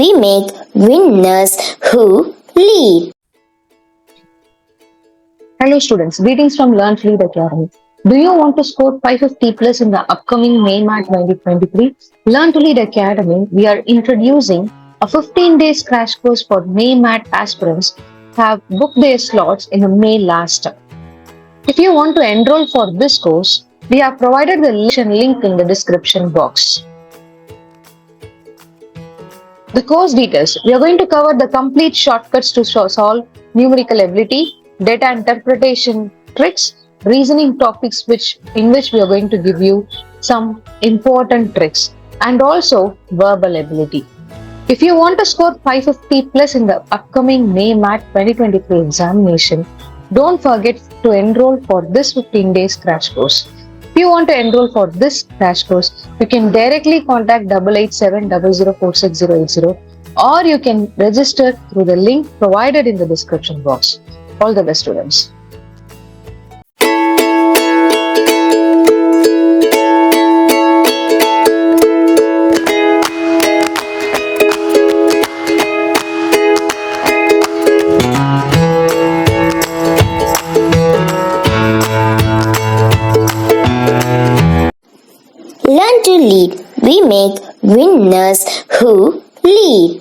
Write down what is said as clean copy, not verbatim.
we make winners who lead. Hello students, greetings from Learn to Lead Academy. Do you want to score 550 plus in the upcoming MAT 2023? Learn to Lead Academy, we are introducing a 15 days crash course for MAT aspirants have booked their slots in the May last. If you want to enroll for this course, we have provided the link in the description box. The course details. We are going to cover the complete shortcuts to solve numerical ability, data interpretation tricks, reasoning topics in which we are going to give you some important tricks, and also verbal ability. If you want to score 550 plus in the upcoming MAT 2023 examination, don't forget to enroll for this 15 days crash course. If you want to enroll for this crash course, you can directly contact 8870046080 or you can register through the link provided in the description box. All the best, students.